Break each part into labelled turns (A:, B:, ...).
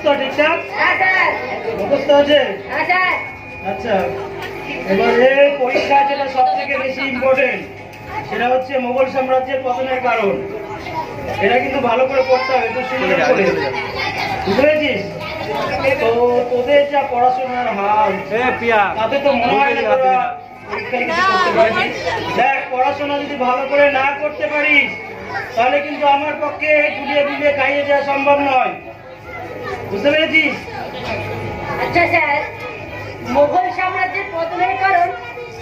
A: মুখস্থ ঠিকঠাক? মুখস্থ আছে? আচ্ছা, এবারে পরীক্ষা যেটা সব থেকে বেশি ইম্পর্টেন্ট সেটা হচ্ছে মোগল সাম্রাজ্যের পতনের কারণ। এটা কিন্তু ভালো করে পড়তে হবে, একটু সুন্দর করে, বুঝতে পেরেছিস? তো তোদের যা পড়াশোনার হাল, তাতে তো মনে হয় না তোরা পরীক্ষায় কিছু করতে পারবি। দেখ, পড়াশোনা যদি ভালো করে না করতে পারিস তাহলে কিন্তু আমার পক্ষে গুলিয়ে গুলিয়ে খাইয়ে যাওয়া সম্ভব নয়, বুঝতে পেরেছিস?
B: আচ্ছা স্যার, মোগল সাম্রাজ্যের পতনের কারণ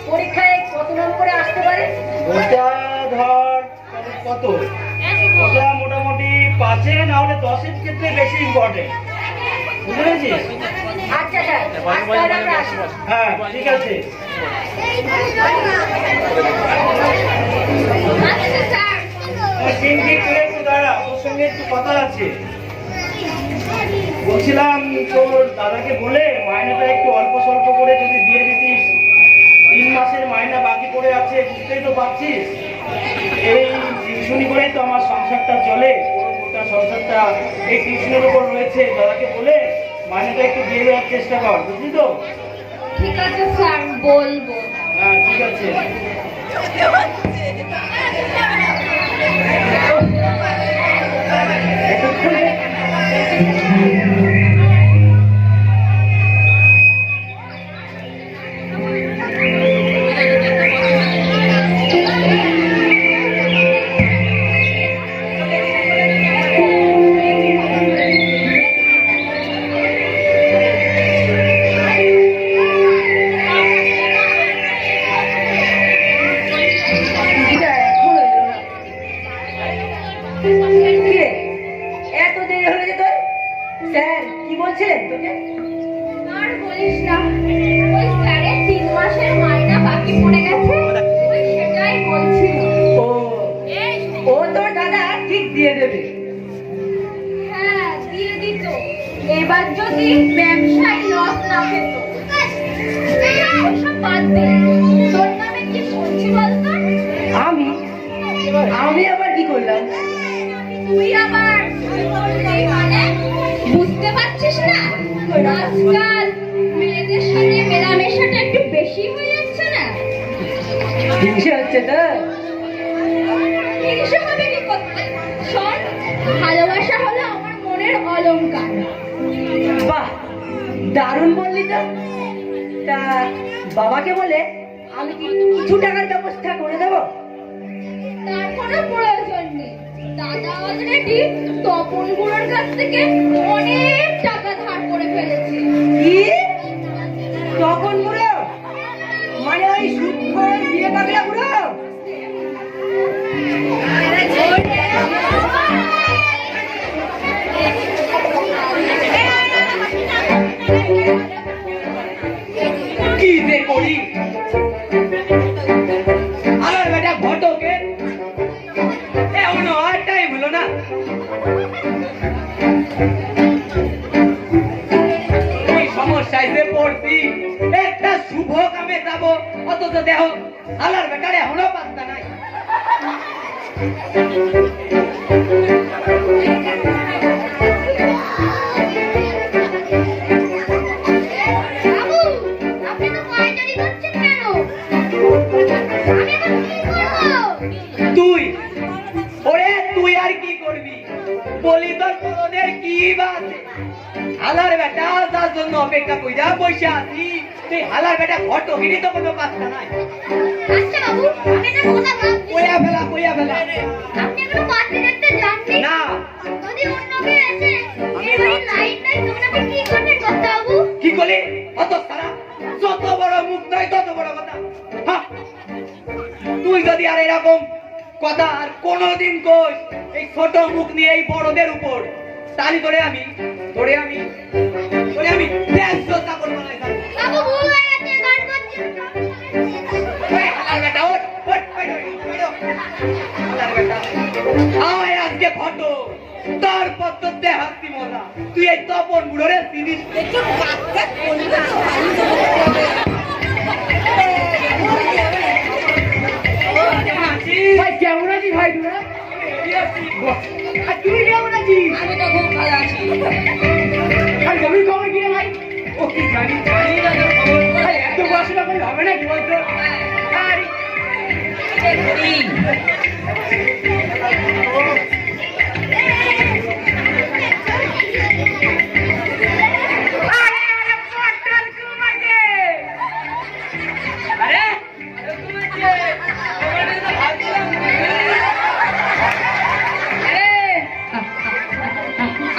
B: পরীক্ষায় কত নম্বরে আসতে পারে?
A: ওটা ধর কত, ওটা মোটামুটি 5-এ না হলে 10-এর ক্ষেত্রে বেশি ইম্পর্টেন্ট, বুঝতে পেরেছিস?
B: আচ্ছা স্যার, তাহলে আমরা আসি।
A: হ্যাঁ, ঠিক আছে। দাঁড়া, ওর সঙ্গে একটু কথা আছে। বলছিলাম তোর দাদাকে বলে মাইনেটা একটু অল্প স্বল্প করে যদি দিয়ে দিতিস। 3 মাসের মাইনা বাকি পড়ে আছে, বুঝতেই তো পারছিস। এই টিউশনি করেই তো আমার সংসারটা চলে, গোটা সংসারটা এই টিউশনের উপর রয়েছে। দাদাকে বলে মাইনেটা একটু দিয়ে দেওয়ার চেষ্টা কর, বুঝলি তো?
B: ঠিক আছে স্যার, বলবো।
A: হ্যাঁ, ঠিক আছে।
B: এত দেরি হয়ে যেত? স্যার কি বলছিলেন তোকে?
C: আর বলিস না, ওই স্যারের 3 মাসের মাইনা বাকি পড়ে গেছে, ওই সেটাই বলছিল।
B: ও তোর দাদা ঠিক দিয়ে দেবে।
C: হ্যাঁ, দিয়ে দিত, এবার যদি ব্যবসায় লস না পেত। ওসব বাদ দে, তোর নামে কি শুনছি বলতো?
B: আমি আবার কি করলাম?
C: তুই আবার মানে বুঝতে পারছিস না? আজকাল মেয়েদের সাথে মেলামেশাটা একটু বেশি হয়ে যাচ্ছে না?
B: হিংসে হচ্ছে তো?
C: হিংসে হবে কি করতে? শোন, ভালোবাসা হলো আমার মনের অলংকার।
B: বাহ, দারুণ বললি তো। তা বাবাকে বলে আমি কি কিছু টাকার ব্যবস্থা করে দেবো?
C: তার কোনো প্রয়োজন নেই, দাদা অলরেডি তপন গুলোর কাছ থেকে অনেক টাকা ধার করে ফেলেছে।
B: কি? তখন বুড়ো মানে ওই সুদখোর বিয়ে পাগলা বুড়ো?
D: কি যে করি আমার বেটা ঘটকে এমনও আর টাইম হলো না। ওই সমস্যায় যে পড়ছি, একটা শুভ কামে যাব, অথচ দেহ আলার বেটারে এখনো পাত্তা নাই। তুই ওরে তুই আর কি করবি? বলি তোর তোদের কি বাত? হালার বেটা তার জন্য অপেক্ষা কইরা বসে আছি, তুই হালার বেটা ঘটকিনি তো কোনো পাত্তা নাই।
C: আচ্ছা বাবু, আমি একটা কথা ভাবছি।
D: কইয়া ফেলা
C: আপনি কোনো পার্টি দেখতে যাননি?
D: না।
C: যদি অন্য কেউ এসে এই বাড়ির লাইট নাই, তখন আপনি কি করবেন করতে বাবু?
D: কি করলি? অত সারা যত বড় মুখ নয় তত বড় কথা। হ্যাঁ, তুই যদি আর এরকম কথা আর কোনোদিন কই এই ছোট মুখ নিয়ে এই বড়দের উপর, তাহলে তোরে আমি ব্যস্ত চাকর বানাই দেব।
C: বাবু ভুল হয়ে গেছে, গান করছেন।
D: এই হালার বেটা ওঠ হালার বেটা আয় আজকে ফটো তোর পদ্ধতি হাসি মজা। তুই এই তপন বুড়োরে চিনিস?
B: একটু কাকা বলবো ভাই, কেমন আছিস ভাই? তোরা
D: আর তুই কেমন আছিস?
B: আমি তো খুব ভালো আছি।
D: আর জমির খবর কি রে ভাই? ও কি জানি না তোর খবর। আরে এত পড়াশোনা করলে হবে না কি বলতো? আরে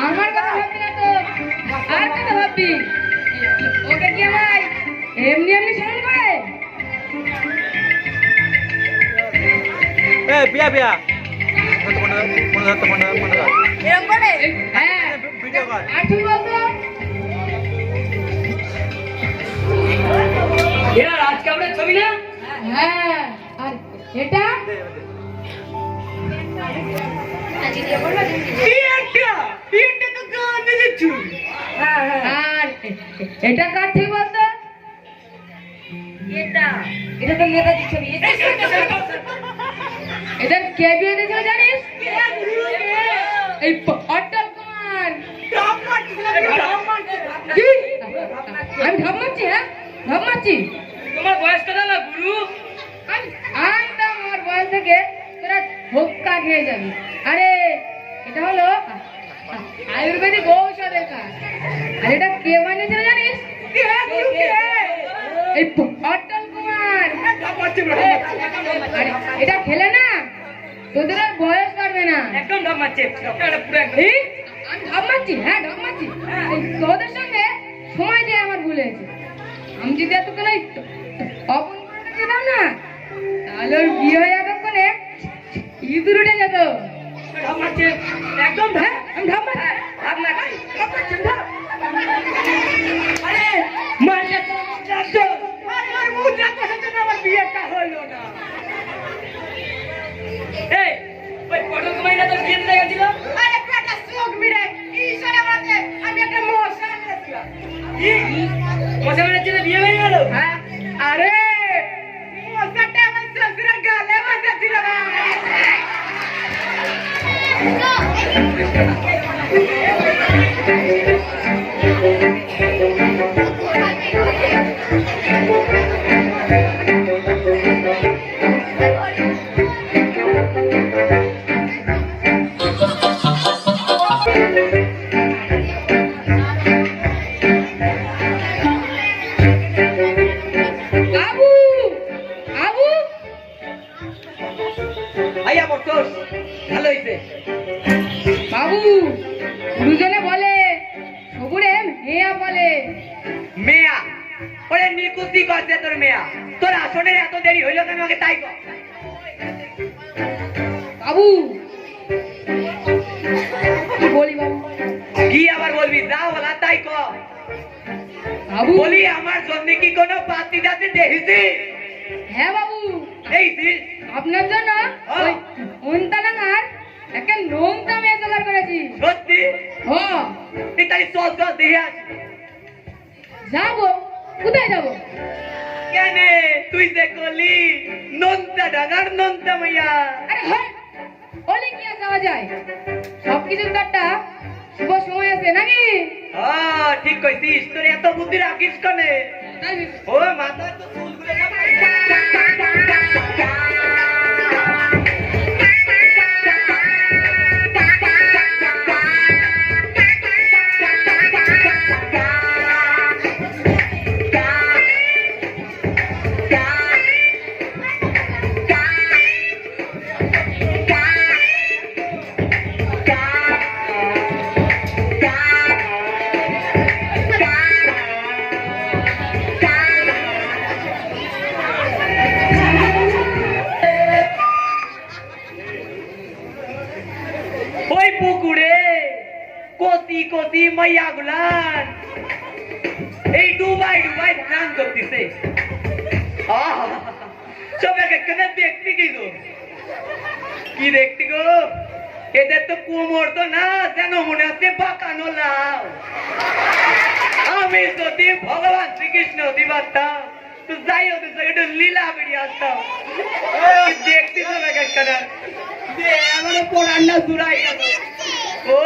B: আমার কথা ভাববি না তো, আর কথা ভাববি? ওকে কি আমার এমনি এমনি স্মরণ করে?
E: Eh, biar biar.
B: এরকম করে? হ্যাঁ।
E: Video call.
B: আর তুই বলতো?
A: এরা রাজ কাপড়ের ছবি না?
B: হ্যাঁ। আর এটা?
D: এটা তো গানে দিচ্ছি।
B: আর এটা কার তুই বলতো? এটা তো নেতাজি ছবি। এটা কে বিয়ে দিয়েছিল জানিস? এই অটল কুমার। কি? আমি ঢপ মারছি, হ্যাঁ ঢপ মারছি।
A: তোমার বয়স কত না গুরু?
B: আমি আনতাম আমার বয়স থেকে তোরা ধোক্কা খেয়ে যাবি। আরে এটা হলো আয়ুর্বেদিক ঔষধের কাজ। আর এটা কে বানিয়েছিল জানিস? এই অটল কুমার। আরে এটা খেলে না তোদের আর বয়স কাটবে না।
A: একদম ঢপ মারছে পুরো একদম।
B: এই, আমি ঢপ মারছি, হ্যাঁ ঢপ মারছি। এই তোদের সঙ্গে সময় দিয়ে আমার ভুল হয়েছে। আমি যদি এতক্ষণ ওই অপন করে যেতাম না তাহলে ওর বিয়ে হয়ে এতক্ষণে ইঁদুর উঠে যেত।
A: ঢপ মারছে একদম ঢপ।
B: হ্যাঁ আমি ঢপ মারছি।
A: ঢপ মারছে।
B: ঢপ মারছি, ঢপ।
A: আরে মারলে তো যাচ্ছে।
D: আরে ওর মুখ দেখতে সেজন্য আমার বিয়েটা হলো না।
A: এই ওই পটল কুমারী না তোর বিয়েতে গেছিল?
D: আরে কাটা চোখ মিলে ঈশ্বরে বলতে আমি একটা মশা মেরেছিলাম।
A: মশা মেরেছিল বিয়ে হয়ে গেল?
B: হ্যাঁ
D: আরে মশাটা আমার শ্বশুরের গালে বসেছিল না।
B: আবু আবু
D: আইয়া বসোস ভালো হইছে।
B: বাবু দুজনে বলে সবুরে হেয়া বলে।
D: মেয়া ওরে নিকুতি করছে তোর মেয়া। তোর আসনের এত দেরি হইলো কেন আগে তাই কর।
B: বাবু কি বলি বাবু?
D: কি আবার বলবি যা বলা তাই কর।
B: বাবু
D: বলি আমার জন্য কি কোনো পাতি দাতে দেখিছি?
B: হ্যাঁ বাবু
D: দেখিছিস?
B: আপনার জন্য ওই অন্তানাঙার একটা নোংটা মেয়ে জোগাড় করেছি।
D: সত্যি?
B: ও
D: তুই তাই চল চল দেখে আস।
B: যাবো কোথায় যাবো?
D: কেনে তুই যে কলি নন্তা ডাঙার নন্তা মাইয়া।
B: আরে হ্যাঁ বলে কি আর যাওয়া যায়? সবকিছুর তো একটা শুভ সময় আছে নাকি?
D: ঠিক কইছিস। তোর এত বুদ্ধি রাখিস কনে?
B: তাই
D: ও মাথা তো চুলগুলো ওই পুকুরে কতি কতি মাইয়া গুলান এই ডুবাই ডুবাই স্নান করতেছে। সবাইকে কেন দেখতে কি গো? কি দেখতে গো? এদের তো কোমর তো না যেন মনে হচ্ছে বাঁকানো লাউ। আমি যদি ভগবান শ্রীকৃষ্ণ হতে পারতাম তো যাই হতে একটু লীলা বেরিয়ে আসতাম দেখতিস না একটা এমন পড়ার না জুড়াই গেল ও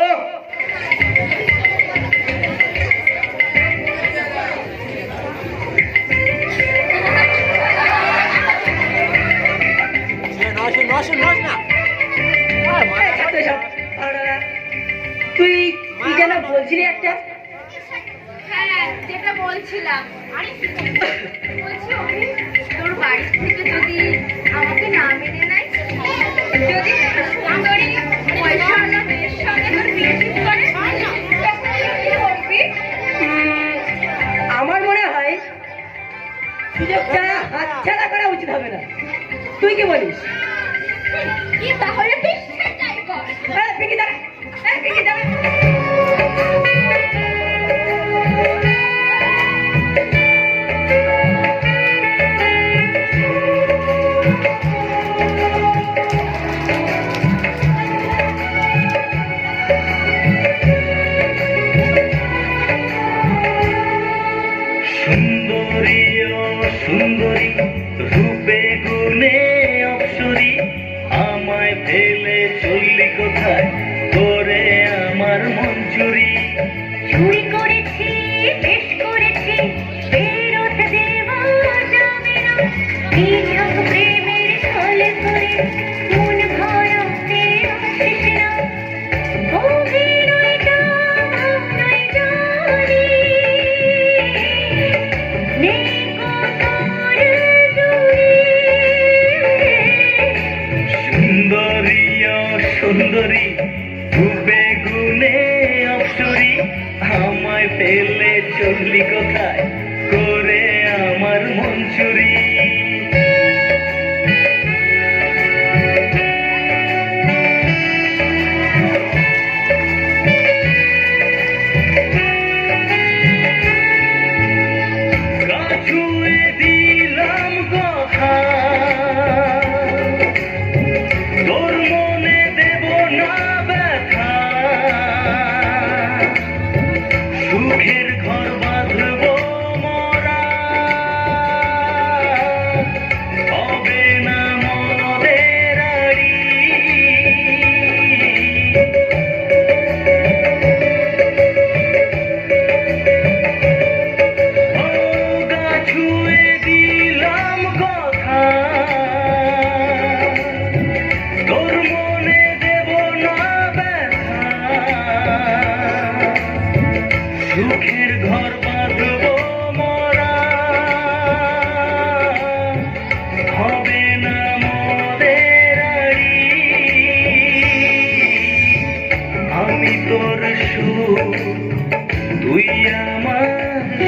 B: তুই কি যেন বলছিলি একটা?
C: হ্যাঁ যেটা বলছিলাম আরে বলছি অভি, তোর বাড়ি থেকে যদি আমাকে না মেনে নেয়, যদি তোর সুন্দরী পয়সাওয়ালা মেয়ের সঙ্গে তোর বিয়ে ঠিক করে, তখন তুই কি করবি?
B: আমার মনে হয় সুযোগটা হাতছাড়া করা উচিত হবে না। তুই কি বলিস?
C: কি তাহলে তুই সেটাই কর।
B: আরে পিকি দাঁড়া, এই পিকি দাঁড়া।
A: সুন্দরী ও সুন্দরী রূপে গুণে অপ্সরী আমায় ফেলে চললি কোথায় করে আমার মন চুরি
C: চুরি করেছি, বেশ করেছি, ফেরত দেওয়া যাবে না। নিছক প্রেমের ছলে করে মন ভরাতে আসিস না। অভিনয়টা ভাবনাই জানি, নেই কোথার জুড়ি।
A: সুন্দরী ও সুন্দরী রূপে গুণে অপ্সরী আমায় ফেলে চললি কোথায় করে আমার মন চুরি ছুঁয়ে দিলাম কথা তোর মনে দেব না ব্যথা সুখের ঘর বাঁধব মরা হবে না মদের আড়ি ছুঁয়ে দিলাম কথা তোর মনে দেব না ব্যথা সুখের ঘর বাঁধব মরা হবে না মদের আড়ি আমি তোর সুখ তুই আমার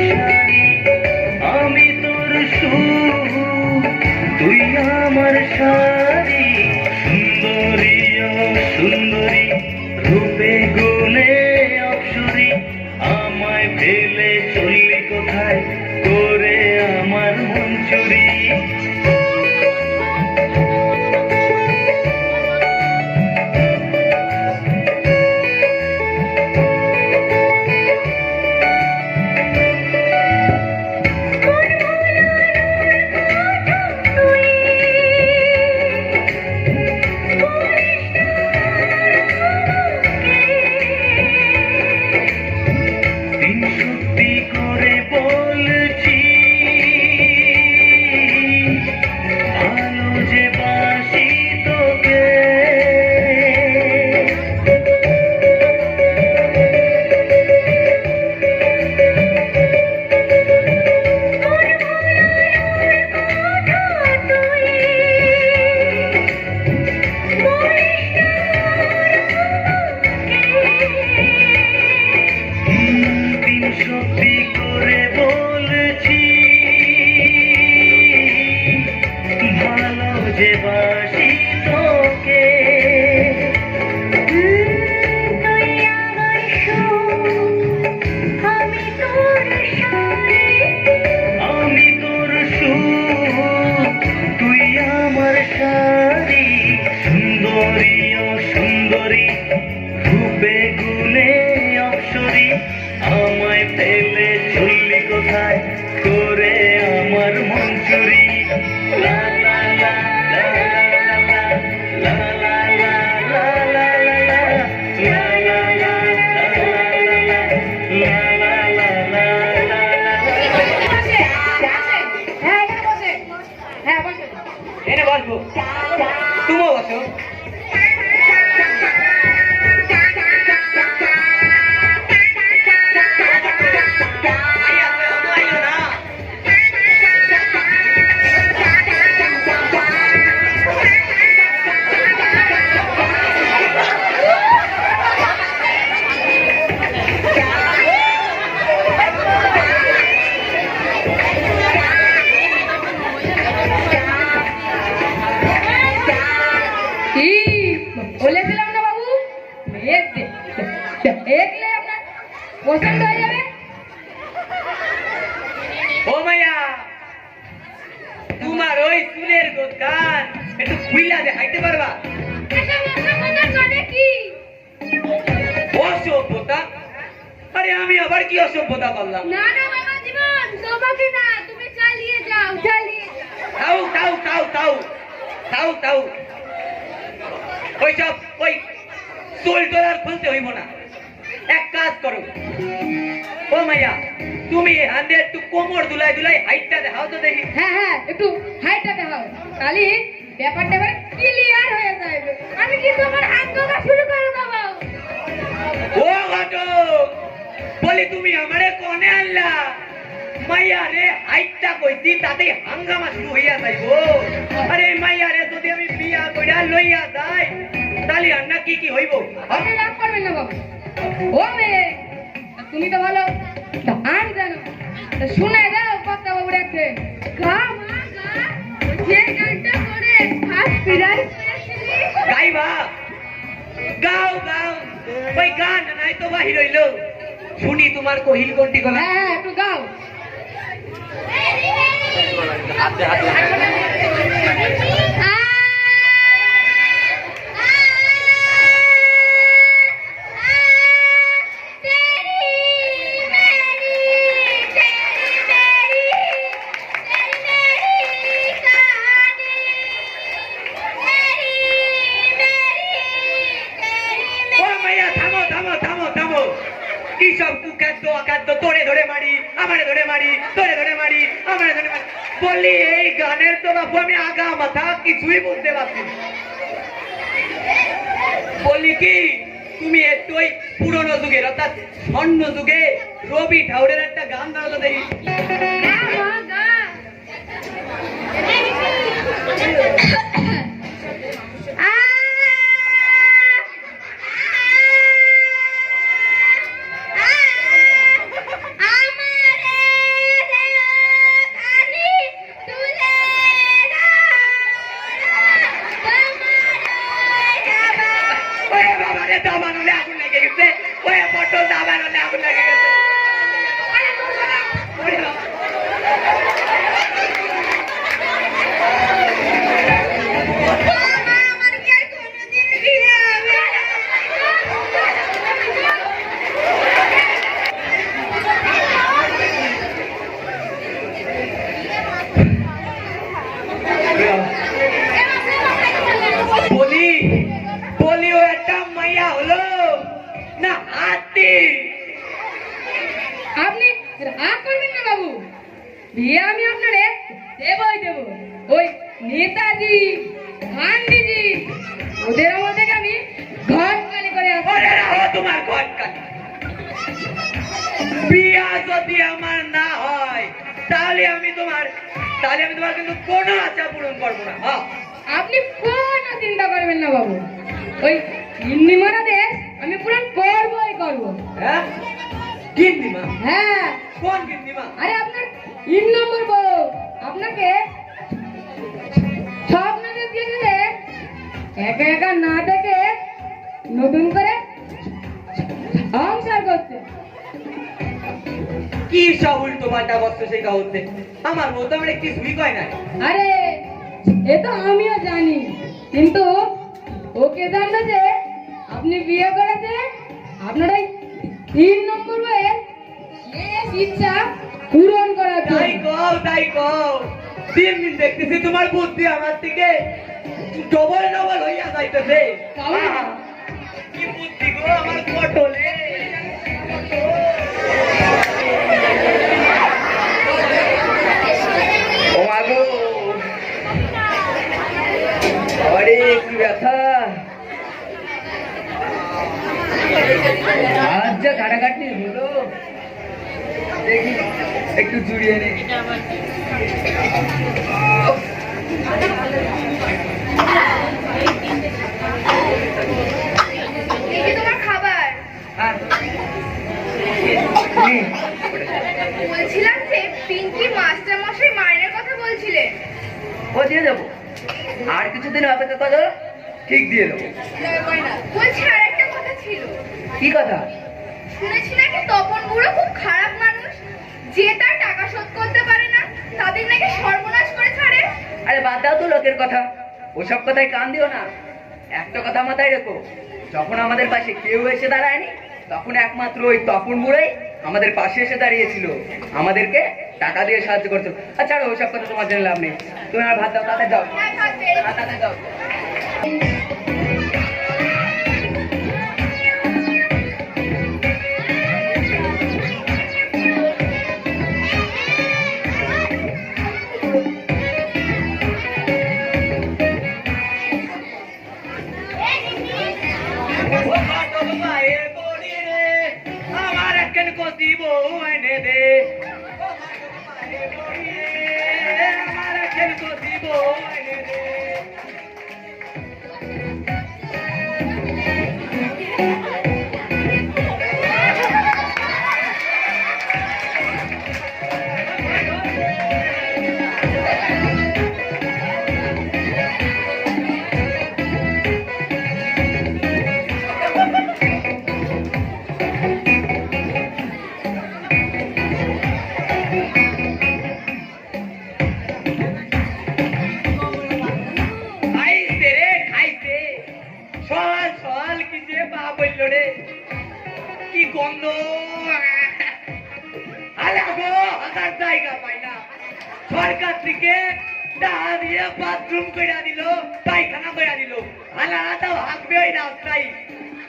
A: শাড়ি আমি তোর সুখ তুই আমার শাড়ি সুন্দরী ও সুন্দরী রূপে গুণে অপ্সরী আমায় ফেলে চললি কোথায় করে আমার মন চুরি
C: তুই
B: দেখলে আপনার পছন্দ হয়ে যাবে।
D: ও মাইয়া, তোমার ওই চুলের গোদান একটু খুইলা দেখাইতে পারবা?
C: এসব অসভ্যতার মানে কি?
D: অসভ্যতা? আরে আমি আবার কি অসভ্যতা করলাম?
C: না না বাবা জীবন, তোমাকে না, তুমি চালিয়ে যাও, চালিয়ে যাও।
D: তাও ওইসব ওই চুল টোলার খুলতে হইব না। এক কাজ করো, ও মাইয়া, তুমি হাতে একটু কোমর দুলাই হাইটটা দেখাও তো দেখি।
B: হ্যাঁ একটু হাইটটা দেখাও, তাহলে ব্যাপারটা এবার ক্লিয়ার হয়ে যাবে।
C: আমি কি তোমার হাত ধরা শুরু করে দেবো?
D: ও ঘটক, বলি তুমি আমারে কোনে আনলা? মাইয়া রে হাইটটা কইছি তাতে হাঙ্গামা শুরু হইয়া যাইবো। আরে মাইয়া রে যদি আমি বিয়া কইরা লইয়া যাই তাহলে আর না কি হইব?
B: আপনি রাগ করবেন না বাবু। ও মেয়ে, তুমি তো ভালো গান জানো, তা শুনে দাও কথা বাবু রাখতে।
C: গা মা গা, যে গানটা করে ফার্স্ট প্রাইজ পেয়েছিলি।
D: গাইবা? গাও ওই গান নাই তো বাহির হইলো, শুনি তোমার কহিল কোনটি গলা।
B: হ্যাঁ একটু গাও।
D: ও মাইয়া, থামো। কি সব কুখাদ্য অখাদ্য তোরে ধরে মারি, আমারে ধরে মারি, আমারে ধরে মারি। বললি এই গানের তো বাপু আমি আগা মাথা কিছুই বুঝতে পারছি না। বললি কি তুমি একটু ওই পুরনো যুগের অর্থাৎ স্বর্ণ যুগে রবি ঠাকুরের একটা গান ধরো তো দেখি।
C: গা মা গা।
D: ওরে বাবা রে, দাবানলে আগুন লেগে গেছে। ওরে পটল দাবানলে আগুন লেগে গেছে। ওরে বাবা। বলি ও একটা মাইয়া হলো না হাতি?
B: আপনি রাগ করবেন না বাবু, বিয়ে আমি আপনারে দেবো। ওই নেতাজি, গান্ধীজি, ওদের আমল থেকে আমি ঘট কালি করে আসবো।
D: ওরে রাখো তোমার ঘটকালি। বিয়া যদি আমার না হয় তাহলে আমি তোমার কিন্তু কোনো আশা পূরণ করবো না। হ্যাঁ,
B: আপনি কোনো চিন্তা করবেন না বাবু, ওই হিন্দিমারা দেশ আমি পূরণ করবো।
D: হ্যাঁ, গিন্দিমা?
B: হ্যাঁ,
D: কোন গিন্দিমা?
B: আরে আপনার 3 নম্বর বউ আপনাকে স্বপ্নকে দিয়ে দিলে একা না দেখে নতুন করে সংসার করতে।
D: কি সব উল্টো পাল্টা বস্তু শেখা হচ্ছে? আমার মতো আমরা কিছুই কয় না।
B: আরে এ তো আমিও জানি, কিন্তু ওকে জানলো যে আপনি বিয়ে করেছে আপনার ওই 3 নম্বর বউয়ের শেষ ইচ্ছা পূরণ করার জন্য।
D: তাই কও। দিন দেখতেছি তোমার বুদ্ধি আমার থেকে ডবল হইয়া যাইতেছে।
B: তাহলে?
D: কি বুদ্ধি গো আমার পটলে। ও আগো, আরে কি ব্যথা। আজ যা কাটাকাটি হলো, দেখি একটু জুড়িয়ে নে।
C: এই যে তোমার খাবার। বলছিলাম যে পিঙ্কি মাস্টার মশাই মাইনের কথা বলছিলেন।
D: ও দিয়ে দেবো, আর কিছুদিন অপেক্ষা করো, ঠিক দিয়ে দেবো।
C: বলছি আর একটা কথা ছিল।
D: কি কথা?
C: শুনেছি নাকি তপন বুড়ো খুব খারাপ মানুষ, যে তার টাকা শোধ করতে পারে না তাদের নাকি সর্বনাশ করে ছাড়ে।
D: আরে বাদ দাও তো লোকের কথা, ওসব কথায় কান দিও না। একটা কথা মাথায় রেখো, যখন আমাদের পাশে কেউ এসে দাঁড়ায়নি তখন একমাত্র ওই তপন বুড়োই আমাদের পাশে এসে দাঁড়িয়েছিল, আমাদেরকে টাকা দিয়ে সাহায্য করতো। আচ্ছা ওইসব কথা তোমার জেনে লাভ নেই, তুমি আর ভাত দাও, তাদের দাও,
C: হ্যাঁ, ভাত বেড়ে দাও।
D: তাদের দাও। আমার একখান কষি বউ এনে দে, আমার একখান কষি বউ এনে দে। খাইছে রে খাইছে, সল সল কি যে পা বললো রে, কি গন্ধ। আলে গো হাজার জায়গা পাই না, সরকার থেকে টাকা দিয়ে বাথরুম কইরা দিল, পায়খানা কইরা দিল, আলাদা তো হাঁকবে ওই রাস্তায়,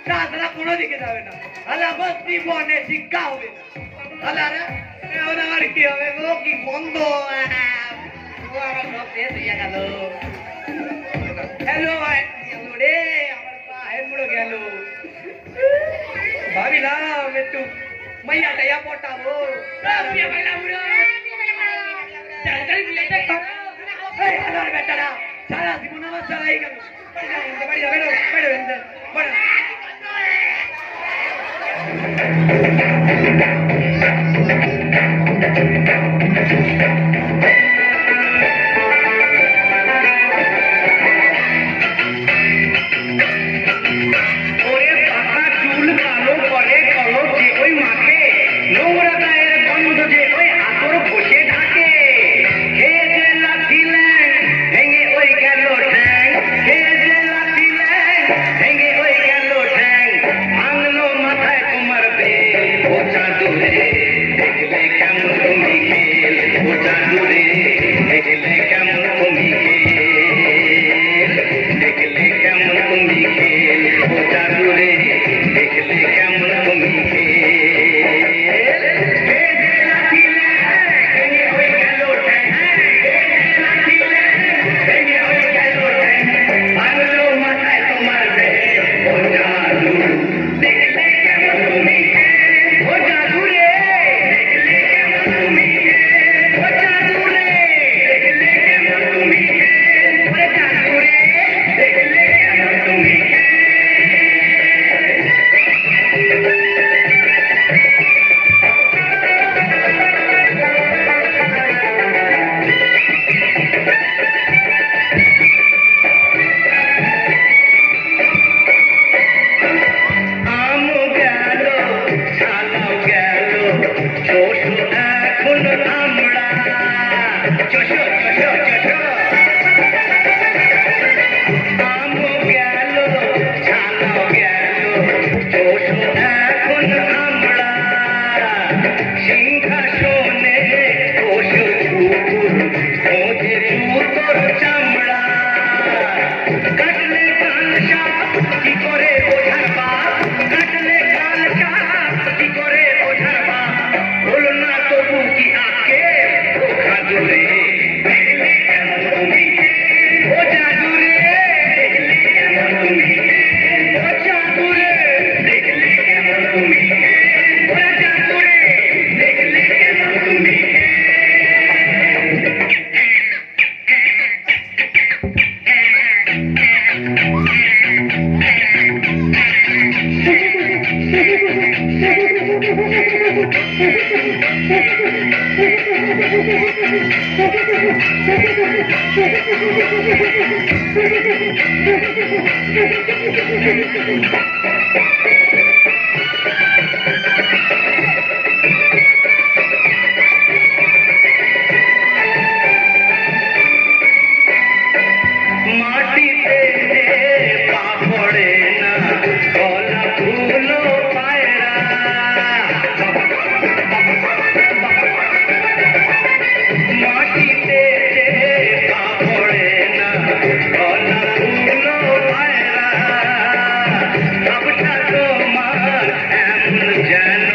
D: তাছাড়া কোনো দিকে যাবে না। আল্লাহ গো জীবনে শিক্ষা হবে না, আল্লাহ এখন আমার কি হবে গো, কি গন্ধ। আমার সব শেষ হইয়া গেল। হ্যালো রে, আমার পায়ের মুড়ো গেল, ভাবিলাম একটু মাইয়া টাইয়া পটাবো, বেটারা সারা জীবন আমার চালাই গেল।
C: Thank you.
A: ভাবটা তোমার এমন যেন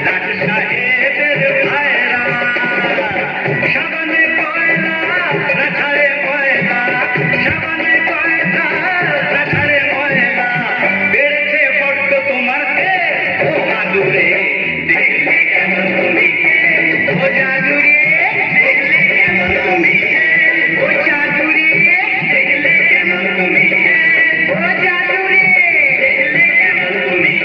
A: লাট সাহেবের ভাইরা সাবানে কয়লা না ছাড়ে ময়লা সাবানে কয়লা না ছাড়ে ময়লা বেড়েছে বড্ড তোমার ও জাদুরে দেখলে কেমন তুমি ও জাদুরে দেখলে কেমন তুমি ও জাদুরে দেখলে কেমন তুমি ও জাদুরে দেখলে কেমন তুমি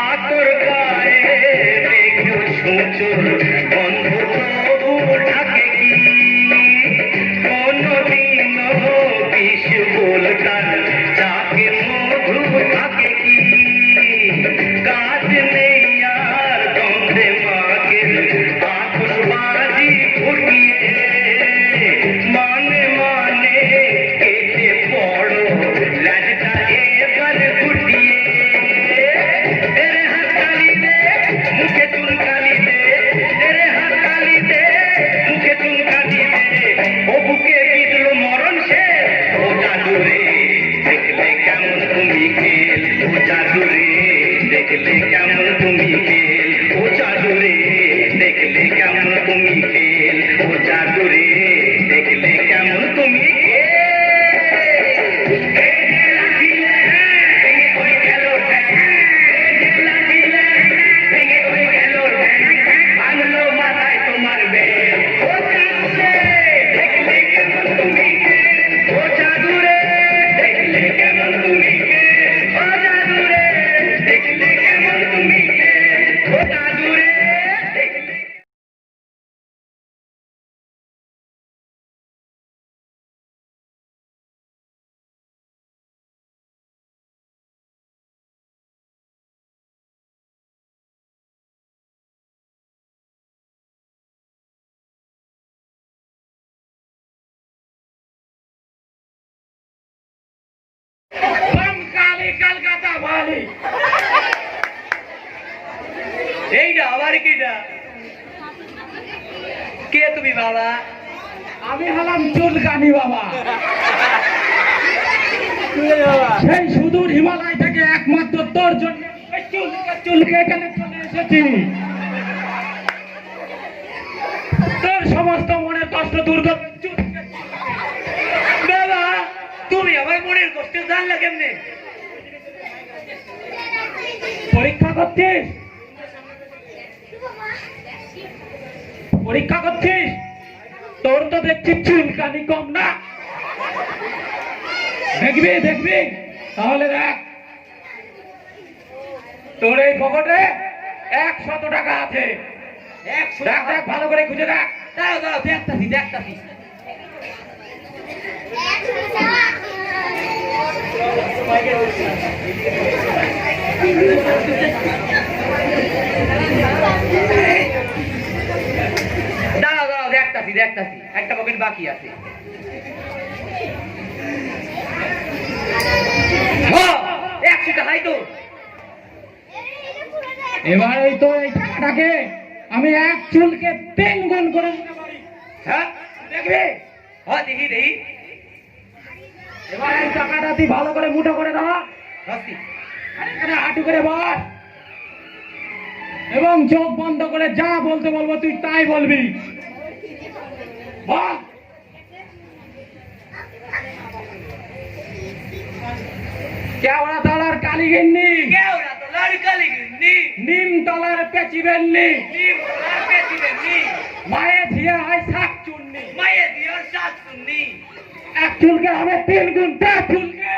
A: আতর গায়ে মেঘেও ছুঁচোর গন্ধ তবু থাকে কি কোনদিনও বিষ বলতার চাকে মধু থাকে কি কাজ নেই আর গন্ধে মাকে আতশবাজি ফুটিয়ে মানে মানে কেটে পড়ো লাজটা এবার ফুটিয়ে तेरे हाथ काली दे मुझे चुन काली दे तेरे हाथ काली दे मुझे चुन काली दे ओ बुके बिदलो मरण से ओ जादू रे देख ले केमन तुमी खेल ओ जादू रे देख ले केमन तुमी खेल ओ जादू रे देख ले केमन तुमी खेल ओ जादू रे देख ले केमन तुमी কলকাতা বালি এইটা আবার কিটা কে তুমি বাবা
E: আমি হলাম চুলকানি বাবা সেই সুদূর হিমালয় থেকে একমাত্র তোর জন্য এই চুলকে এখানে চলে এসেছি তোর সমস্ত মনের কষ্ট দূর করবে
A: বাবা তুমি আমার মনের কষ্ট জানলা কেমনে
E: পরীক্ষা করছিস পরীক্ষা করছিস তোর তো দেখছি চুলকানি কম না দেখবি দেখবি তাহলে দেখ তোর এই পকেটে 100 টাকা আছে দেখ দেখ ভালো করে খুঁজে দেখ
D: দাঁড়াও দাঁড়াও দেখতাছি দেখতাছি দাঁড়াও দাঁড়াও দেখতাছি দেখতাছি একটা পকেট বাকি আছে হ্যাঁ 100 টাকাই তো
E: এবার এই তো এই টাকাটাকে আমি এক চুলকে 3 গুণ করে দিতে পারি
D: হ্যাঁ
E: দেখবি
D: হ্যাঁ দেখি দেখি
E: এবার এই টাকাটা তুই ভালো করে মুঠো করে দেওয়া
D: হস্তি
E: এখানে হাঁটু করে বস এবং চোখ বন্ধ করে যা বলতে বলবো তুই তাই বলবি বল কেওড়া তলার কালীগিন্নি
D: কেওড়া তো লড়কালি গিন্নি
E: নিম তলার পেঁচিবেননি
D: নিম আর পেতিবেনি
E: মায়ে ধিয়া হয় শাক চুন্নি
D: মায়ে দিও সাত শুননি
E: এক চুলকে হবে 3 গুণ দে চুলকে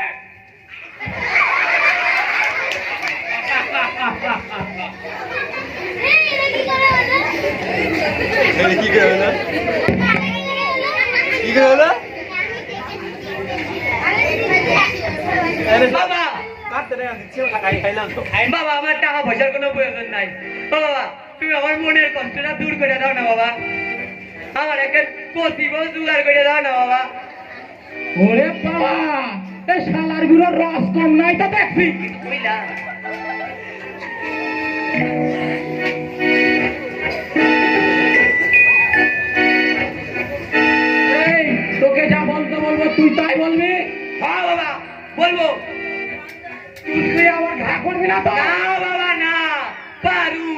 F: কি করে না কি করে না
D: বাবা
F: কাটতে না দিচ্ছি খাইলাম তো
D: বাবা আমার টাকা পয়সার কোনো প্রয়োজন নাই ও বাবা তুমি আমার মনের কষ্টটা দূর করে দাও না বাবা আমার একটা কচি বউ জোগাড় করে দাও না বাবা।
E: ওরে বাবা এই শালার গুলোর রস কম নাই তো দেখছি।
D: বুঝলা?
E: এই তোকে যা বলতে বলবো তুই তাই বলবি।
D: হ্যাঁ বাবা বলবো।
E: তুই আমার ঘা করবি না তো?
D: না বাবা না, পারু।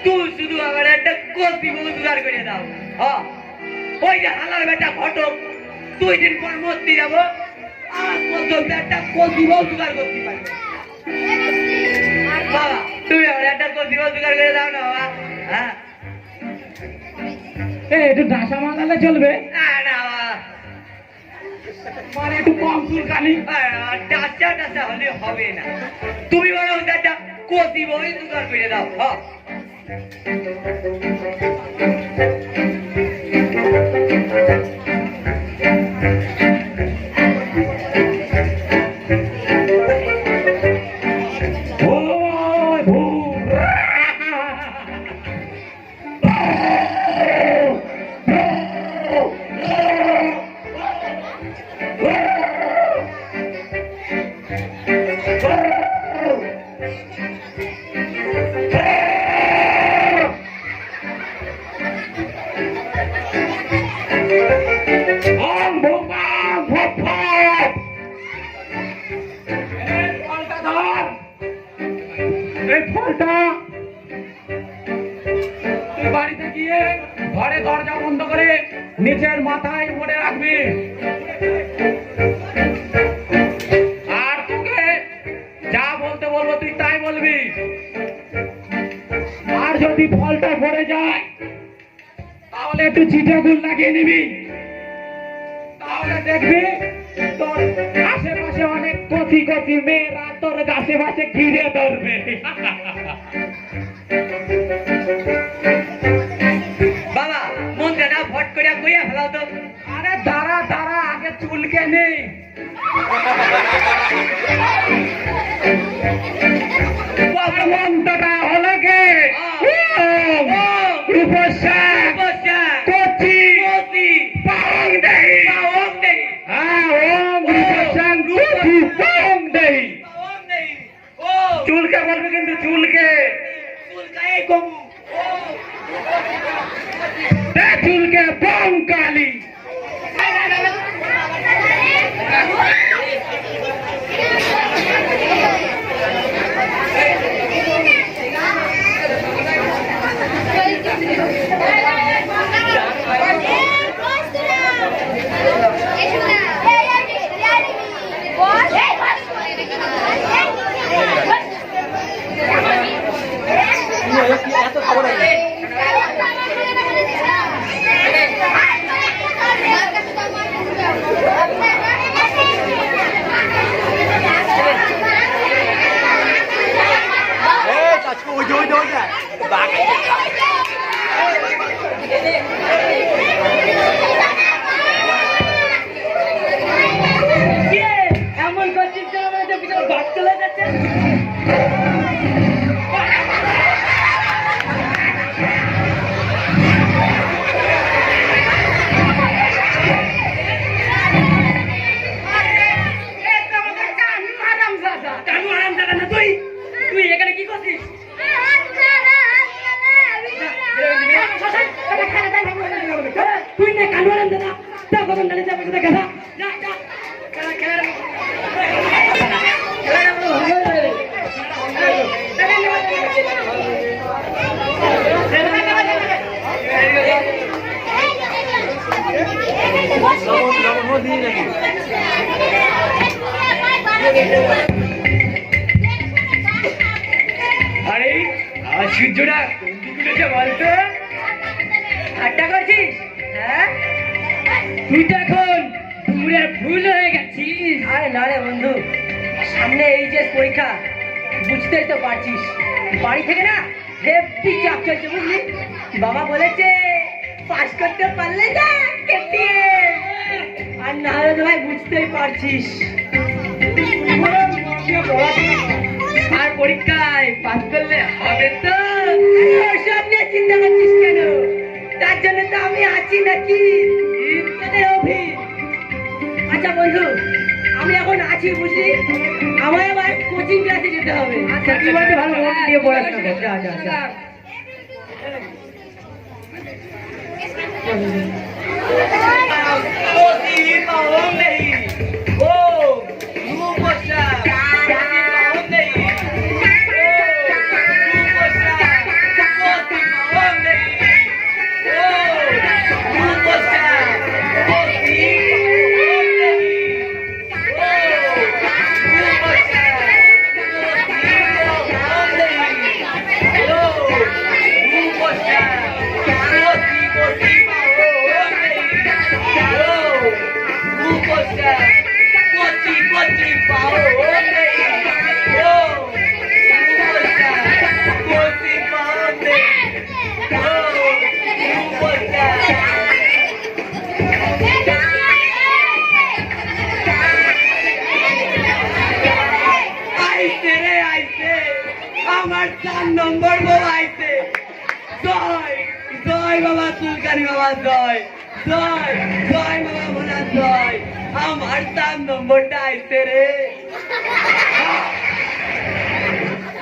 D: তুই শুধু আমার একটা কচি বউ জোগাড় করে দাও। হ্যাঁ, ওই যে হালার বেটা ঘটক 2 দিন পর মরতে যাবো, আজ পর্যন্ত একটা কচি বউ জোগাড় করতে পারবে না। বাবা তুমি আমার একটা কচি বউ জোগাড় করে দাও না বাবা। হ্যাঁ
E: এই একটু ডাসা মানালে চলবে,
D: না না বাবা,
E: মানে একটু কম চুলকানি।
D: ডাচা ডাচা হলে হবে না। তুমি বরং একটা কচি বউ জোগাড় করে দাও। হ্যাঁ
E: ওই ভূত। আম ভোপা ভোপা। এই ফলটা ধর, এই ফলটা তুই বাড়িতে গিয়ে ঘরে দরজা বন্ধ করে নিচের মাথায় উপরে রাখবি। আর তোকে যা বলতে বলবো তুই তাই বলবি। আর যদি ফলটা পড়ে যায় তাহলে একটু চিঠে গুল লাগিয়ে নিবি, তাহলে দেখবি তোর আশেপাশে অনেক কচি কচি মেয়েরা তোর আশেপাশে ঘিরে ধরবে।
D: বাবা মন্ত্রটা ফট করে কইয়া ফেলাও তো।
E: আরে দাঁড়া দাঁড়া, আগে চুলকে নেই। মন্ত্রটা হলো কে? ওম রূপসা
D: বসা
E: কচি
D: কচি
E: পাং দেহি।
D: পাওং নেই,
E: হ্যাঁ, ওম রূপসা কচি পাং দেহি।
D: পাওং নেই। ও
E: চুলকে বলবি কিন্তু, চুলকে।
D: চুলকায় কমু। ও
E: চুলকে পাং কালি।
F: এত খবর আছে। আজকে ওই যে ওইটা বাঘ
B: এমন করছিস যে আমাদের পিছনে বাঘ চলে যাচ্ছে। তুই এখানে কি করছিস? তুই না কানু আরাম দাদা তা কখন গাড়ি যাবে তো দেখা যা যা খেলা
E: আরে আর সূর্যটা কোন দিকে উঠেছে বলতো?
B: ঠাট্টা করছিস? হ্যাঁ, তুই তো এখন ডুমুরের ফুল হয়ে গেছিস। আরে না রে বন্ধু, সামনে এইচএস পরীক্ষা, বুঝতেই তো পারছিস। বাড়ি থেকে না হেভি চাপ চলছে, বুঝলি? বাবা বলেছে পাস করতে পারলে না KTM, আর না হলে তো ভাই বুঝতেই পারছিস। আর পরীক্ষায় পাস করলে হবে তো। ওসব নিয়ে চিন্তা করছিস কেন?
D: তার জন্য তো আমি আছি নাকি তোদের অভি। আচ্ছা বন্ধু, আমি এখন আছি বুঝলি, আমার আবার কোচিং ক্লাসে যেতে হবে।
B: আচ্ছা তুই বলতে ভালো মন দিয়ে পড়াশোনা কর যা যা যা
D: আমার 4 নম্বর বউ আইছে। জয় জয় বাবা তুলকারি বাবা, জয় জয় জয় বাবা ভোলা, জয় আমার 4 নম্বরটা আইছে রে।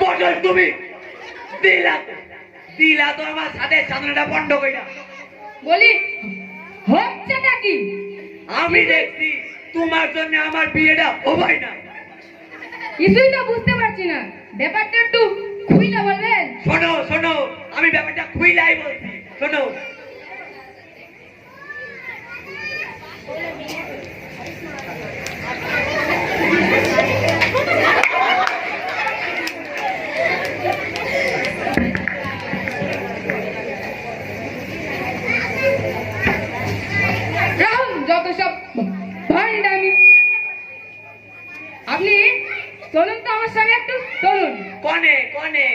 D: পটল তুমি দিলা দিলা তো আমার সাথে সাধনাটা বন্ধ কইরা।
B: বলি হচ্ছেটা কি?
D: আমি দেখছি তোমার জন্য আমার বিয়েটা হবে না।
B: কিছুই তো বুঝতে পারছি না, ব্যাপারটা একটু খুইলা বলবেন?
D: শোনো শোনো, আমি ব্যাপারটা খুইলাই বলছি, শোনো।
B: রাহুল যত সব ভান্ডামি। আপনি চলুন তো আমার সঙ্গে একটু চলুন।
D: কনে কনে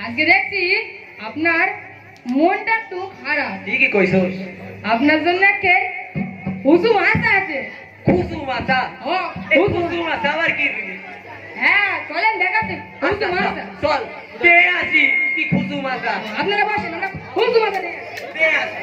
B: আজকে দেখছি আপনার মনটা একটু খারাপ।
D: ঠিকই কইছস।
B: আপনার জন্য একটা হুজুম আশা আছে।
D: খুশু মাথা,
B: ও
D: এই
B: হুজুম,
D: খুশু মাথা আবার কি জিনিস?
B: হ্যাঁ চলেন দেখাতে হুজুম আশা।
D: চল দে আসি কি খুশু মাথা,
B: আপনারা বসেন, আমরা হুজুম আশা দেখে
D: দে আসি।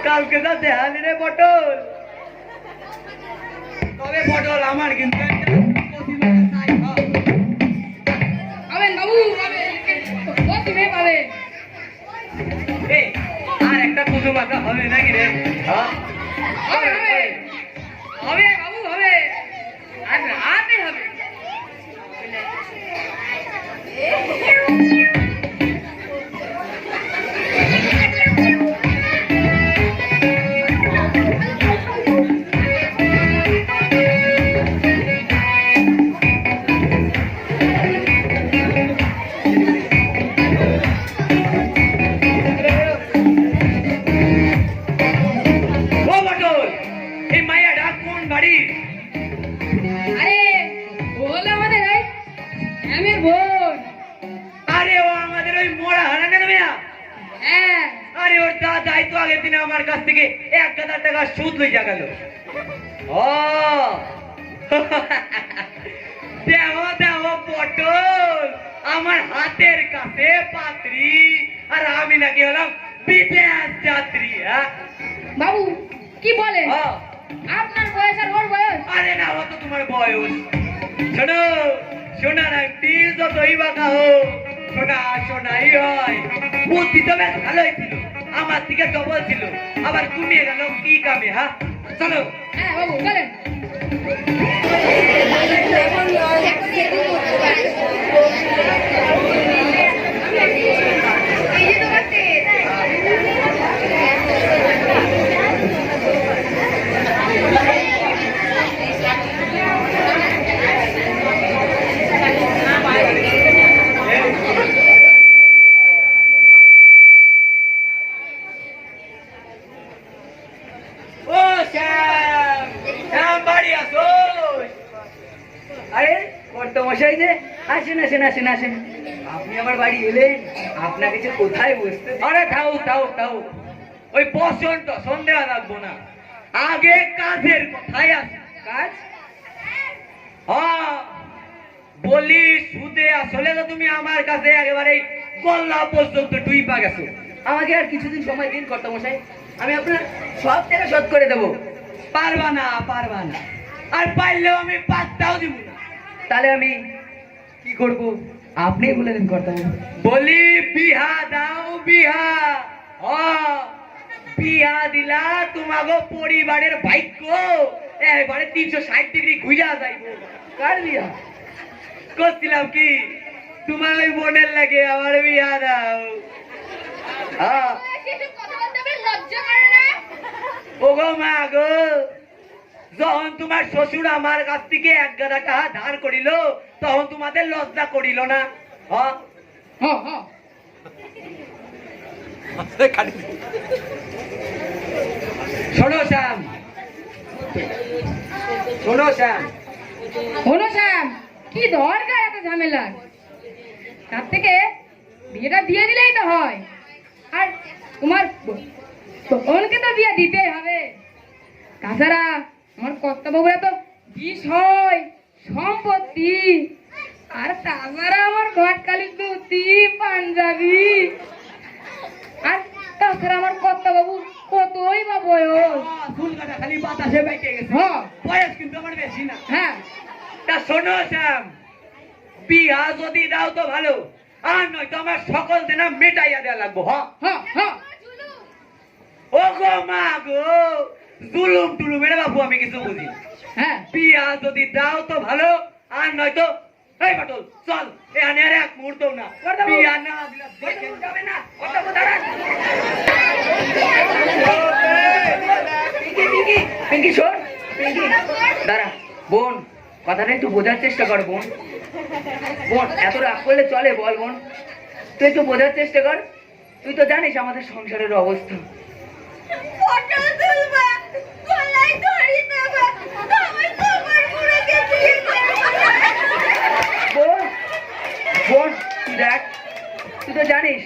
D: কালকে তো দেখালি রে পটল। তবে পটল আমার কিন্তু একটা প্রতিভা চাই, হ্যাঁ।
B: পাবেন বাবু, পাবেন, প্রতিমে পাবেন।
D: এই, আর একটা কুটু মাথা হবে নাকি রে? হ্যাঁ?
B: হবে, হবে, হবে বাবু, হবে। আর রাতে হবে।
D: ও পটল, এই মাইয়া ডাক কোন বাড়ির?
B: আরে ও হলো আমাদের এই শ্যামের বোন।
D: আরে ও আমাদের ওই মোড়া হারানের মেয়া।
B: হ্যাঁ,
D: আরে ওর দাদাই তো আগের দিনে আমার কাছ থেকে 1,000 টাকা সুদ লইয়া গেল। ও দেও দেও পটল, আমার হাতের কাছে পাত্রী, আর আমি নাকি হলাম বিদেশ যাত্রী। হ্যাঁ?
B: বাবু কি বলেন?
D: হ্যাঁ।
B: আপনার বয়স আর ওর বয়স?
D: আরে না, ও তো তোমার বয়স। শোনো, সোনার আংটি যতই বাঁকা হোক, সোনা সোনাই হয়। বুদ্ধি তো বেশ ভালোই ছিল, আমার থেকে ডবল ছিল। আবার তুমি গেল কি কামে? হ্যাঁ, চলো।
B: হ্যাঁ বাবু বলেন।
C: এই যে তোমার তেল।
D: ও শ্যাম, শ্যাম বাড়ি আসো।
G: আরে কর্তা মশাই যে, আসেন আসেন আসেন আসেন। আপনি আমার বাড়ি এলেন, আপনাকে যে কোথায় বসতে দিই?
D: আরে থাও থাও থাও, ওই বসন তো সন্দেহ রাখবো না, আগে কাজের কথাই আছে।
G: কাজ?
D: হ্যাঁ, বলি সুদে আসলে তো তুমি আমার কাছে একেবারে গল্লা পর্যন্ত ডুইবা গেছো।
G: আমাকে আর কিছুদিন সময় দিন কর্তা মশাই, আমি আপনার সব টাকা শোধ করে দেবো।
D: পারবা না, পারবা না, আর পারলেও আমি পাত্তাও দিব না।
G: তাহলে আমি কি করব আপনি বলে দিন কর্তা মশাই।
D: বলি বিহা দাও, বিহা। বিহা দিলা তোমাগো পরিবারের ভাগ্য এবারে 360 ডিগ্রি ঘুরা যাইব।
G: কার বিয়া?
D: করছিলাম কি, তোমার ওই বোনের লাগে আমার বিহা দাও। হ্যাঁ,
C: সেসব কথা বলতে বেশ লজ্জা করে না?
D: ওগো মা গো, যখন তোমার শ্বশুর আমার কাছ থেকে 1,000 টাকা ধার করিল, তখন তোমাদের লজ্জা করিল না? হ্যাঁ,
B: হ্যাঁ হ্যাঁ,
D: শোনো শ্যাম, শোনো শ্যাম,
B: শোনো শ্যাম, কি দরকার এত ঝামেলা? তার থেকে বিয়েটা দিয়ে দিলেই তো হয়। আর তোমার বোনকে তো বিয়ে দিতেই হবে। তাছাড়া আমার কর্তাবাবুরা তো বিষয় সম্পত্তি, আর তাছাড়া আমার ঘটকালি ধুতি পাঞ্জাবি, আর তাছাড়া আমার কর্তাবাবু কতই বা বয়স।
D: ফুল কাটা খালি বাতাসে বাইকে গেছে,
B: হ্যাঁ
D: বয়স কিন্তু আমার বেশি না।
B: হ্যাঁ,
D: তা শোনো শ্যাম, বিয়া যদি দাও তো ভালো, আর নয়তো আমার সকল দেনা মেটাইয়া দেওয়া লাগবো। হ্যাঁ,
B: হ্যাঁ হ্যাঁ,
D: ও গো মা গো, জুলুম টুলুম এর বাবু আমি কিছু বুঝি না।
B: হ্যাঁ
D: বিয়া যদি দাও তো ভালো, আর নয়তো এই পাটল চল, এখানে আর এক মুহূর্ত না। বিয়া না দিলে দেখে যাবে না।
G: পিঙ্কি পিঙ্কি শোন, পিঙ্কি দাঁড়া। বোন, কথাটা একটু বোঝার চেষ্টা কর বোন। বোন, এত রাগ করলে চলে বল বোন? তুই একটু বোঝার চেষ্টা কর। তুই তো জানিস আমাদের সংসারের অবস্থা।
C: পটল তুলবা, গলায় দড়ি দেবা, আমার তোমার বুড়োকে বিয়ে করবো।
G: বোন বোন, তুই দেখ, তুই তো জানিস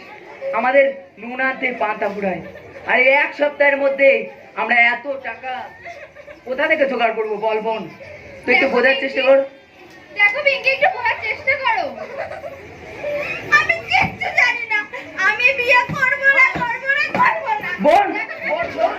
G: আমাদের নুন আনতে পান্তা ফুরায়, আর এই 1 সপ্তাহের মধ্যে আমরা এত টাকা কোথা থেকে জোগাড় করবো বল বোন? তুই একটু বোঝার চেষ্টা কর।
C: দেখো পিঙ্কি, একটু বোঝার চেষ্টা করো। আমি কিচ্ছু জানি না, আমি বিয়ে করবো না, করবো না, করবো না।
G: বোন,
C: দেখো,
G: বোন, শোন।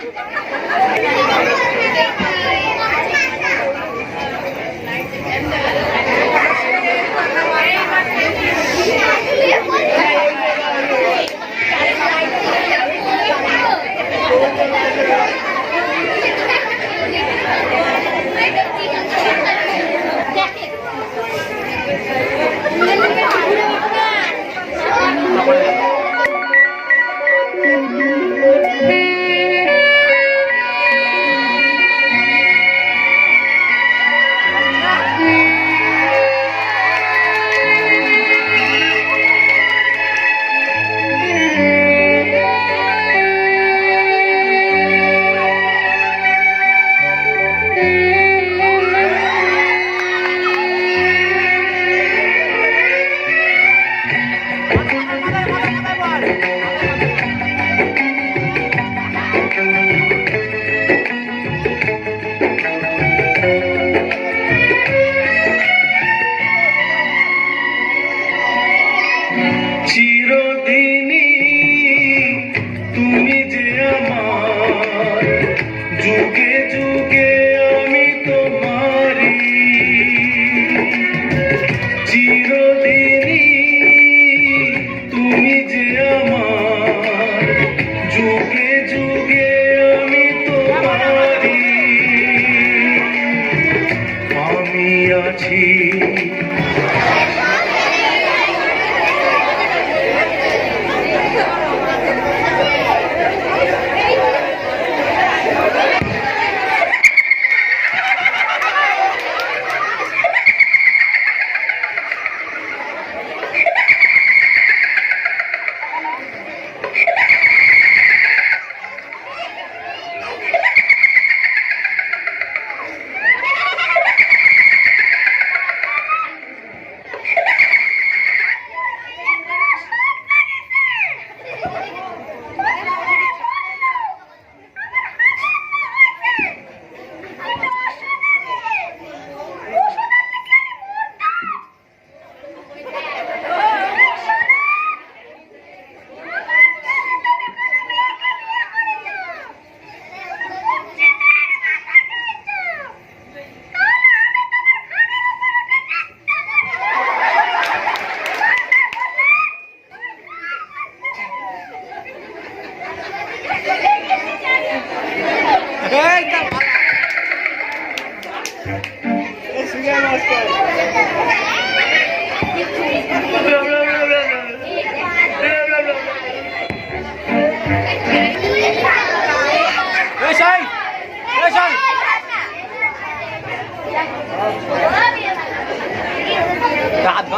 B: কি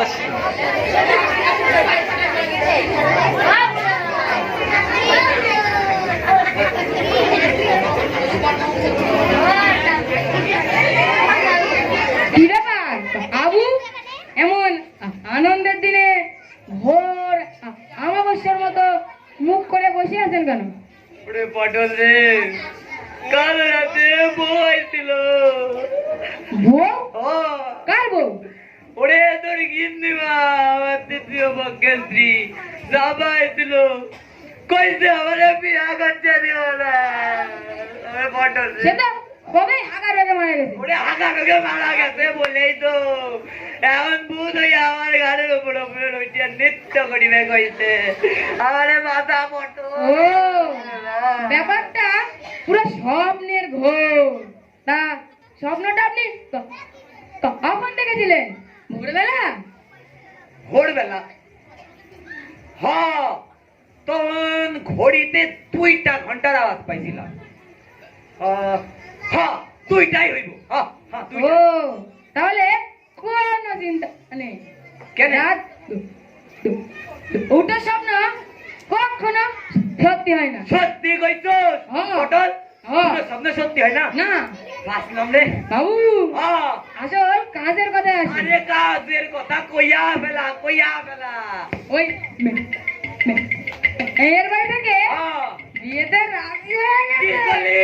B: ব্যাপার আবু, এমন আনন্দের দিনে ভোর আমাবস্যার মতো মুখ করে বসে আছেন কেন?
G: ওরে পটল রে, কাল রাতে বউ আইছিল।
B: বউ?
G: ও
B: কার বউ?
G: ওরে তোর গিন্নিমা, আমার তৃতীয় পক্ষের স্ত্রী যাবা আইছিল। কইছে আমারে বিয়া করতে দিও না। ওরে পটল রে,
B: সে তো কবে হাগা রোগে মারা গেছে।
G: ওরে হাগা রোগে মারা গেছে বলেই তো এখন ভূত হইয়া আমার ঘরের উপর উপরে রইয়া নৃত্য করিবে কইছে। আমারে মাথা পটল।
B: ও, ব্যাপারটা পুরো স্বপ্নের ঘোর। তা স্বপ্নটা আপনি কখন দেখেছিলেন? ভোরবেলা?
G: ভোরবেলা? হ, তখন ঘড়িতে 2টা ঘন্টার আওয়াজ পাইছিলাম। হ্যাঁ, 2টাই হইব। হ্যাঁ,
B: ও,
G: 2টা।
B: তাহলে কোনো চিন্তা নেই।
G: কেন?
B: রাত ওটা স্বপ্ন কখনো সত্যি হয় না।
G: সত্যি কইছস?
B: হ্যাঁ।
G: পটল,
B: হ্যাঁ।
G: তোর স্বপ্ন সত্যি হয় না?
B: না
G: বাঁচলাম রে।
B: বাবু,
G: হ্যাঁ।
B: আসল কাজের কথা আছে।
G: আরে কাজের কথা কইয়া ফেলা।
B: ওই এর বাড়ি থেকে
G: হ্যাঁ।
B: বিয়েতে রাজি হয়ে
G: কি
B: গেছে।
G: করলি?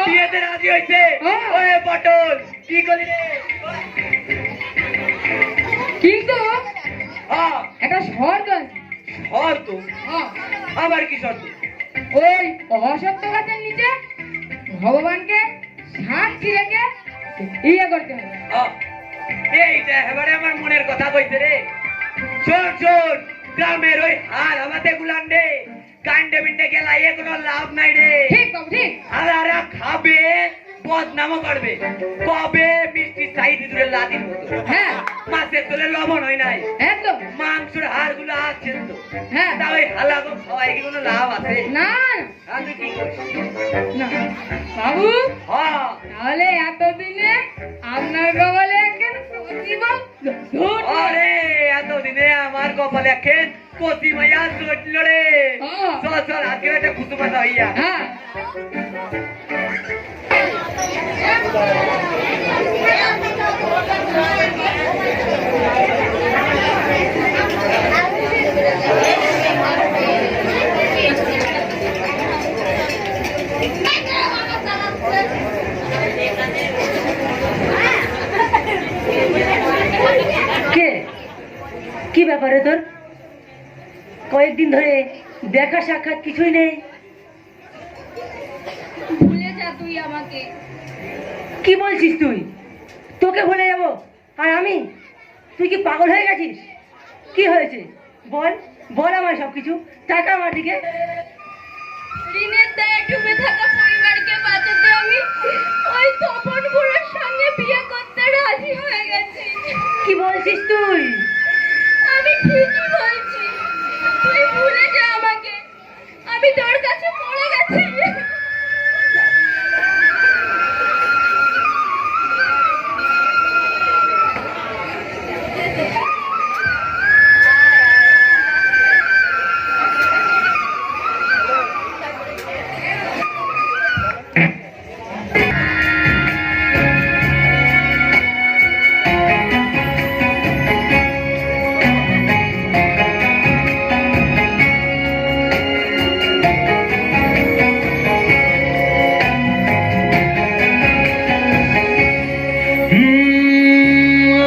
G: বিয়েতে রাজি হইছে?
B: হ্যাঁ।
G: ওই পটল, কি করলি রে?
B: কিন্তু
G: হ্যাঁ,
B: একটা শর্ত আছে।
G: শর্ত?
B: হ্যাঁ,
G: আবার কি শর্ত?
B: ওই অসত্য গাছের নিচে ভগবানকে সাক্ষী রেখে ইয়ে করতে হবে।
G: হ্যাঁ, এইটা এবারে আমার মনের কথা কইছে রে। শোন, গ্রামের ওই হার আমাদের গুলান রে, কাণ্ডে বিন্ডে গেলা এ কোনো লাভ নাই রে।
B: ঠিক বাবু, ঠিক।
G: আর খাবে, বদনামও করবে। কবে মিষ্টি সাইড দূরে লাদির মতো।
B: হ্যাঁ,
G: মাছের তোলে লবণ হয় নাই,
B: একদম।
G: মাংসের হাড় গুলো আছে তো।
B: হ্যাঁ,
G: তা ওই হালাগো খাওয়াই কি কোনো লাভ আছে?
B: না
G: আর তুই কি করিস?
B: না বাবু,
G: হ্যাঁ,
B: তাহলে এতদিনে আপনার কপালে একজন জীবন
G: আরে এতদিনে আমার কপালে খেত কচি মাইয়া চটল রে।
B: হ্যাঁ।
G: চল আজকে একটা খুতুমাতা হইয়া।
B: হ্যাঁ,
H: কে? কি ব্যাপারে তোর? কয়েকদিন ধরে দেখা সাক্ষাৎ কিছুই নেই।
C: ভুলে যা তুই আমাকে।
H: কি বলছিস তুই? তোকে ভুলে যাব? আর আমি? তুই কি পাগল হয়ে গেছিস? কি হয়েছে বল, বল আমায় সবকিছু। টাকা মাটিকে
C: ঋণের দায়ে ডুবে থাকা পরিবারকে বাঁচাতে আমি ওই তপন বুড়োর সঙ্গে বিয়ে করতে রাজি হয়ে গেছি।
H: কি বলছিস তুই?
C: আমি ঠিকই বলছি, তুই ভুলে যা আমাকে। আমি তোর কাছে পড়ে গেছি।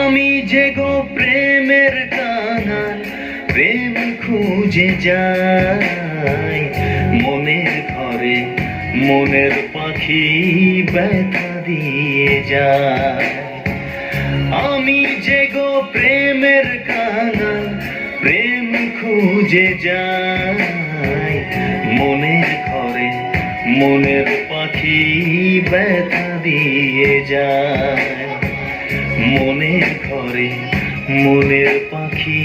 I: আমি যে গো প্রেমের কানাল, প্রেম খুঁজে যাই মনের ঘরে, মনের পাখি ব্যথা দিয়ে যায়। আমি যে গো প্রেমের কানাল, প্রেম খুঁজে যাই মনের ঘরে, মনের পাখি ব্যথা দিয়ে যায়। মনের ঘরে, মনের পাখি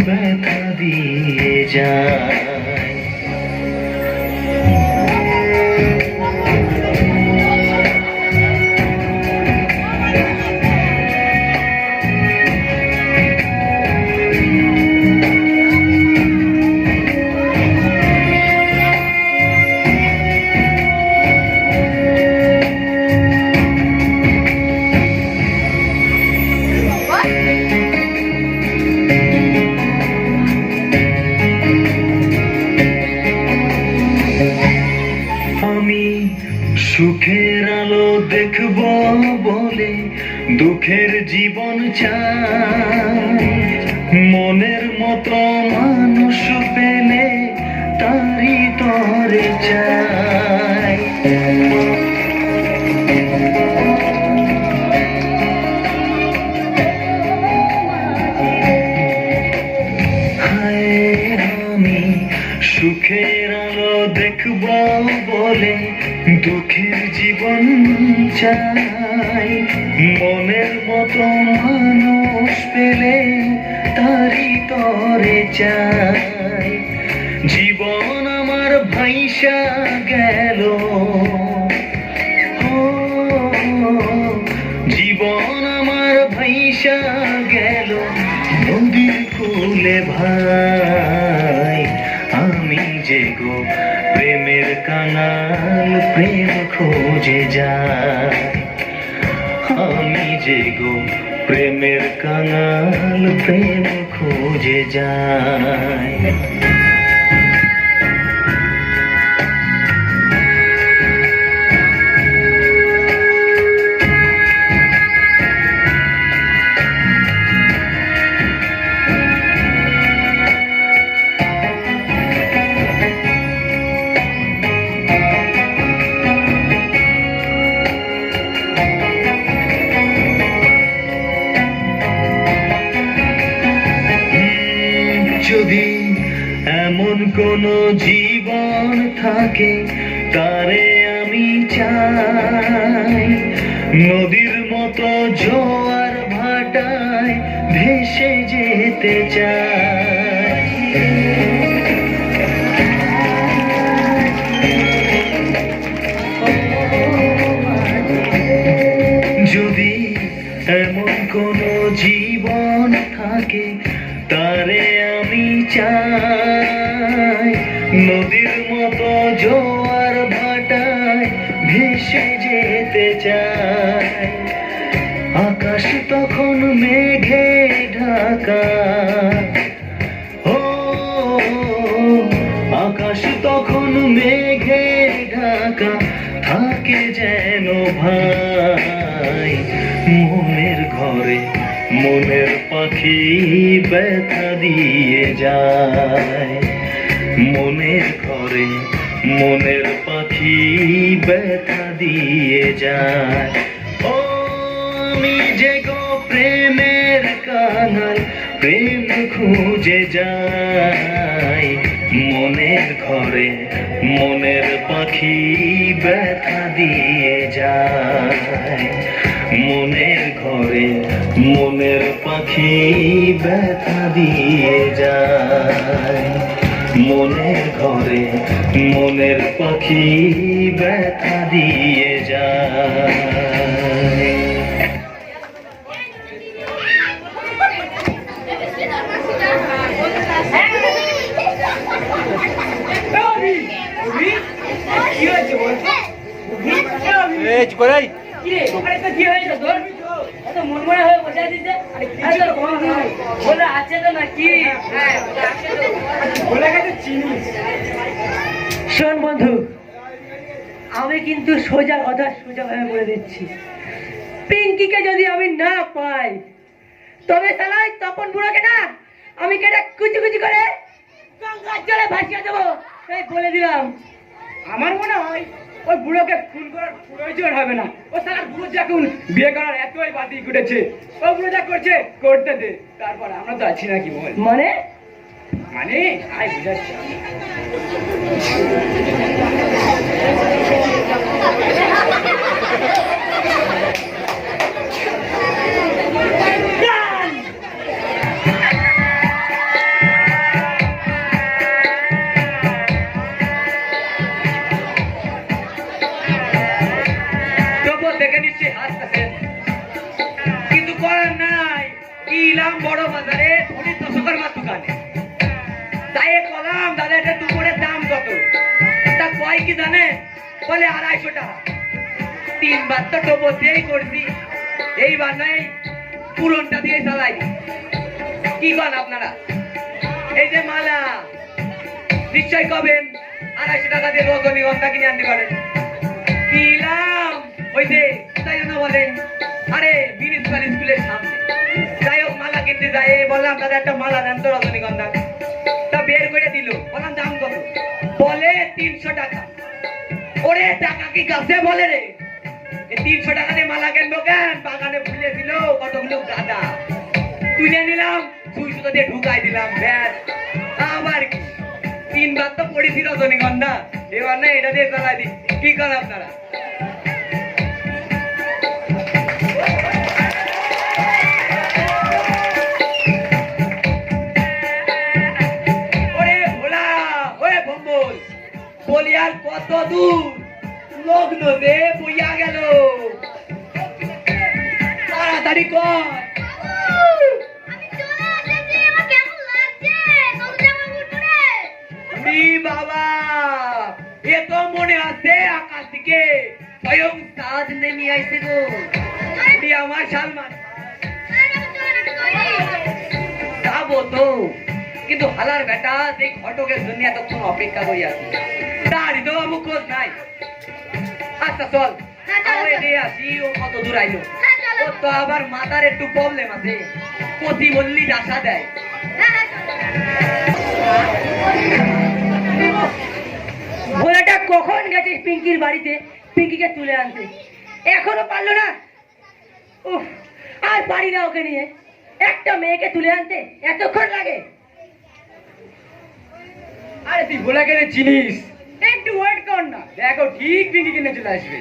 I: ব্যথা দিয়ে যায়। দুঃখের জীবন চাই, মনের মতো মানুষ পেলে তারি তরে চাই। হায় আমি সুখের আলো দেখব বলে দুঃখের জীবন চাই, মনের মতো মানুষ পেলে তারি তরে চাই। জীবন আমার ভাইসা গেল, ও জীবন আমার ভাইসা গেল নদীর কূলে ভাই। আমি যে গো প্রেমের কাঙাল, প্রেম খোঁজে যাই। আমি যে গো প্রেমের কাঙাল, প্রেম খোঁজে যাই। যদি এমন কোন জীবন থাকে তারে আমি চাই, নদীর মতো জোয়ার ভাটায় ভেসে যেতে চাই। যদি এমন কোন জীবন থাকে তারে আমি চাই, নদীর মতো জোয়ার ভাটায় ভেসে যেতে চাই। আকাশ তখন মেঘে ঢাকা, ও আকাশ তখন মেঘে ঢাকা থাকে যেন ভাই। মনের ঘরে মনের পাখি ব্যথা দিয়ে যায়, মনের ঘরে মনের পাখি ব্যথা দিয়ে যায়। ও আমি যে গো প্রেমের কাঙাল, প্রেম খুঁজে যাই। মনের ঘরে মনের পাখি ব্যথা দিয়ে যায়, মনের ঘরে মনের পাখি ব্যথা দিয়ে যায়। মনের ঘরে মনের পাখি ব্যথা দিয়ে যায়।
F: এই চুপ করে।
H: কি রে? আরে তো কি হয়েছে তোর? এত মনমরা হয়ে বসে আছিস যে? আরে তোর কম নয়। বলে আছে তো নাকি? হ্যাঁ, আছে তো। বলে গেছে চিনিস। শোন বন্ধু, আমি কিন্তু সোজা কথা সোজাভাবে বলে দিচ্ছি। পিঙ্কিকে যদি আমি না পাই, তবে শালাই তপন বুড়োকে না আমি কেটে কুচি কুচি করে গঙ্গার জলে ভাসিয়ে দেবো। এই বলে দিলাম।
E: আমার মনে হয় ওই বুড়োকে খুন করার প্রয়োজন হবে না। ও সারা বুড়ো যখন বিয়ে করার এতই বাতি ঘটেছে, ও বুড়ো যা করছে করতে দে, তারপর আমরা তো আছি নাকি বল।
H: মানে
E: মানে আই বুঝাচ্ছি। দেখে নিচ্ছি হাসতেছেন, কিন্তু করার নাই। ইলাম বড় বাজারে উনি দশকের মাছ দোকানে তাই কলাম, দাদা এটা দুপুরের দাম কত? তা কয় কি জানে? বলে 250 টাকা। 3 বার তো টোপো দিয়েই করছি, এইবার নাই পুরনটা দিয়ে চালাই। কি কন আপনারা? এই যে মালা নিশ্চয় কবেন 250 টাকা দিয়ে রজনীগন্ধা কিনে আনতে পারেন। কিলাম ওই যে তাই না বলেন
G: আরে মিউনিসিপাল স্কুলের সামনে। যাই হোক মালা কিনতে যাই, বললাম দাদা একটা মালা দেন তো রজনীগন্ধা। তা বের করে দিল, বললাম দাম কত? বলে 300 টাকা। ওরে টাকা কি গাছে বলে রে? 300 টাকা দিয়ে মালা কিনবো কেন? বাগানে ফুলে ছিল কতগুলো গাঁদা, তুলে নিলাম, সুই সুতো দিয়ে ঢুকাই দিলাম, ব্যাস। আবার কি 3 বার তো পড়েছি রজনীগন্ধা, এবার না এটা দিয়ে চালাই দিই। কি করেন আপনারা? ওরে ভোলা, ওরে ভম্বল, বলি আর কত দূর? লগ্ন দে বইয়া গেল, তাড়াতাড়ি কর।
C: আমি চলে এসেছি, আমার কেমন লাগছে নতুন জামা কাপড় পরে?
G: উরি বাবা, এ তো মনে আছে আকাশ থেকে স্বয়ং চাঁদ নেমে আইছে গো। উরি আমার সালমান, যাবো তো, কিন্তু হালার বেটা সেই ঘটকের জন্য এতক্ষণ অপেক্ষা করি আছি, তারই তো বাবু খোঁজ নাই। আচ্ছা চল, আমরা এদিকে আসি। ও কত দূর আইলো? ও তো আবার মাথার একটু প্রবলেম আছে, প্রতি বললি আশা দেয়।
H: ভোলাটা কখন গেছে পিঙ্কির বাড়িতে পিঙ্কিকে তুলে আনতে, এখনো পারলো না। উফ, আর পারি না ওকে নিয়ে। একটা মেয়েকে তুলে আনতে এতক্ষণ লাগে।
E: আরে তুই ভোলাকে রে চিনিস, একটু ওয়েট কর না, দেখো ঠিক পিঙ্কি কিনে চলে আসবে।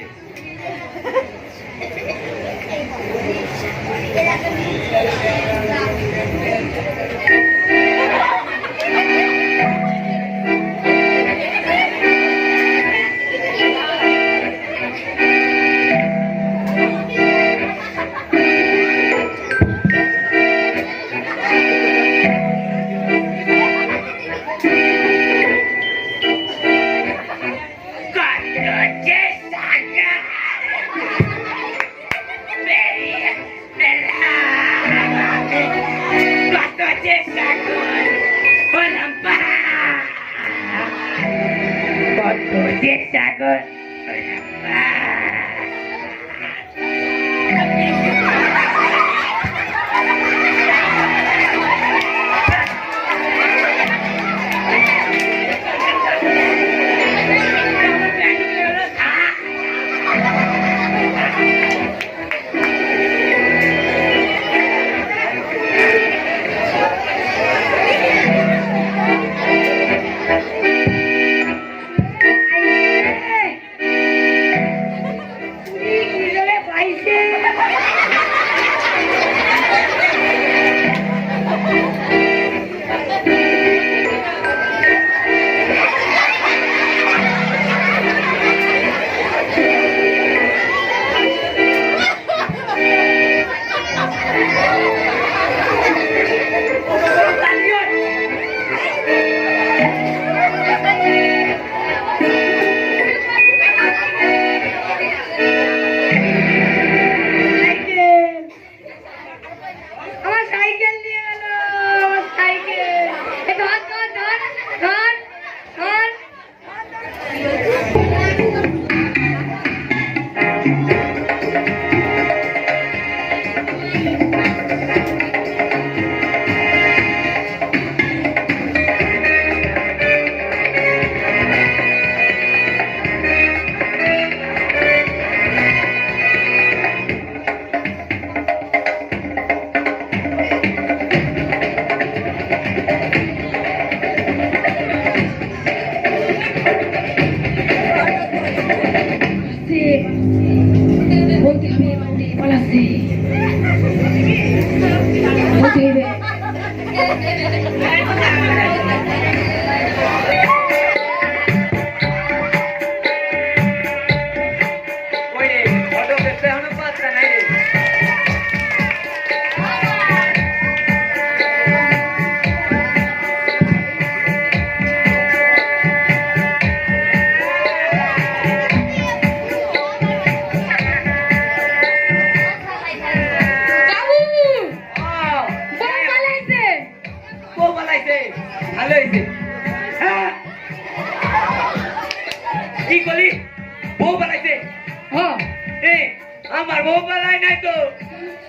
D: আমার বউ পালাই নাই তো।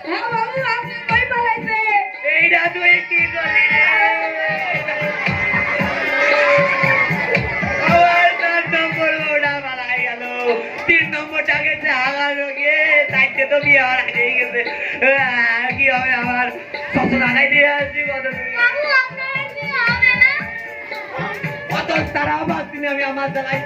B: হ্যাঁ বাবু আপনার বই পালাইছে।
D: এইটা তুই কি করলি রে? আমার 4 নম্বর বউটা পালাই গেল, 3 নম্বরটা গেছে হাগানো গিয়ে, 4টে তো বিয়ে হওয়ার আগেই গেছে। কি হবে আমার? কত টাকাই দিয়ে আসছি, কত
C: বাবু আপনার আর বিয়ে হবে না?
D: কত তারা বাঁচছি আমি আমার জায়গায়।